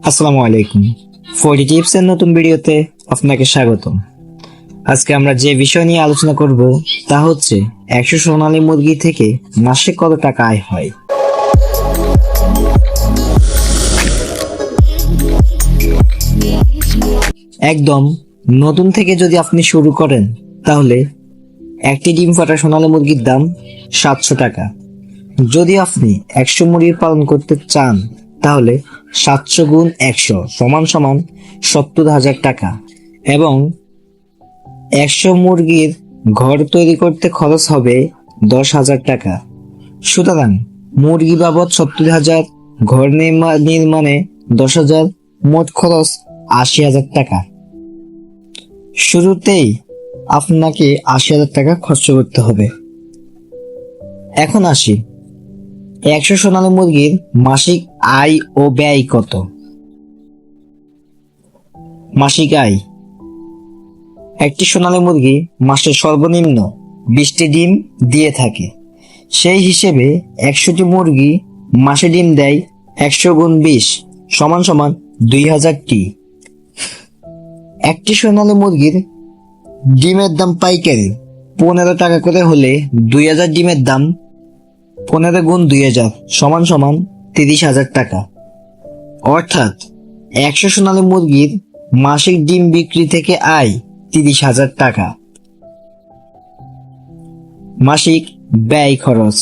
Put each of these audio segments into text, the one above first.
আসসালামু আলাইকুম। Forty tips এর নতুন ভিডিওতে আপনাকে স্বাগতম। আজকে আমরা যে বিষয় নিয়ে আলোচনা করব তা হচ্ছে 100 সোনালী মুরগি থেকে মাসে কত টাকা আয় হয়। একদম নতুন থেকে যদি আপনি শুরু করেন তাহলে একটি ডিম ফাটা সোনালী মুরগির দাম 700 টাকা। যদি আপনি 100 মুরগি পালন করতে চান তাহলে 700 গুণ 100 সমান সমান 70,000 টাকা এবং 100 মুরগির ঘর তৈরি করতে খরচ হবে 10,000 টাকা। সুতরাং মুরগি বাবদ 70,000, ঘর নির্মাণে 10,000, মোট খরচ 80,000 টাকা। শুরুতেই আপনাকে 80,000 টাকা খরচ করতে হবে। এখন আসি 100 সোনালী মুরগির মাসিক আয় ও ব্যয় কত। মাসিক আয়, একটি সোনালী মুরগি মাসে সর্বনিম্ন 20টি ডিম দিয়ে থাকে। সেই হিসেবে 100টি মুরগি মাসে ডিম দেয় 100 গুণ 20 সমান সমান 2,000টি। একটি সোনালী মুরগির ডিমের দাম পাইকারি 15 টাকা করে হলে 2,000 ডিমের দাম 15 গুণ 2,000 সমান সমান 30,000 টাকা। অর্থাৎ 100 সোনালী মুরগির মাসিক ডিম বিক্রি থেকে আয় 30,000 টাকা। মাসিক ব্যয় খরচ,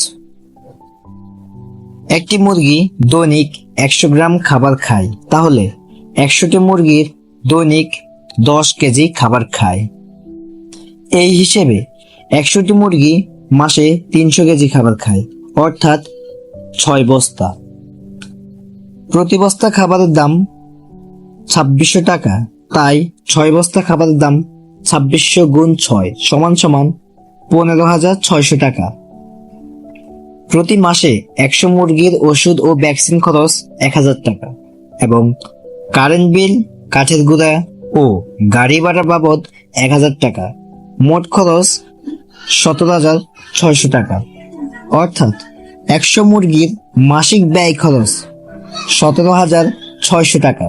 একটি মুরগি দৈনিক 100 গ্রাম খাবার খায়, তাহলে 100টি মুরগির দৈনিক 10 কেজি খাবার খায়। এই হিসেবে 100টি মুরগি মাসে 300 কেজি খাবার খায়, অর্থাৎ 6 বস্তা। প্রতি বস্তা খাবারের দাম 2600 টাকা, তাই 6 বস্তা খাবারের দাম 2600 গুণ 6 সমান সমান 15,600 টাকা। প্রতি মাসে 100 মুরগির ওষুধ ও ভ্যাকসিন খরচ 1,000 টাকা এবং কারেন্ট বিল, কাঠের গুঁড়া ও গাড়ি ভাড়া বাবদ 1,000 টাকা। মোট খরচ 17,600 টাকা। অর্থাৎ 100 মুরগির মাসিক ব্যয় খরচ 17,600 টাকা।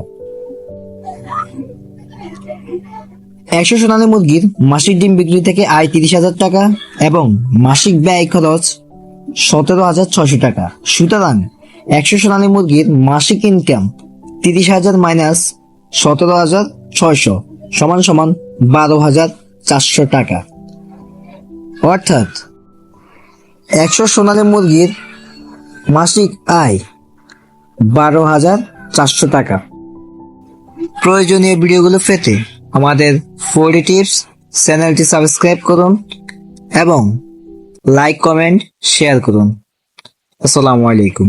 100 সোনালী মুরগির মাসিক ডিম বিক্রি থেকে আয় 30,000 টাকা এবং মাসিক ব্যয় খরচ 17,600 টাকা। সুতরাং 100 সোনালী মুরগির মাসিক ইনকাম 30,000 মাইনাস 17,600 সমান সমান 12,400 টাকা। অর্থাৎ 100 সোনালী মুরগির মাসিক আয় 12,400 টাকা। প্রয়োজনীয় ভিডিওগুলো পেতে আমাদের 4D টিপস চ্যানেলটি সাবস্ক্রাইব করুন এবং লাইক, কমেন্ট, শেয়ার করুন। আসসালামু আলাইকুম।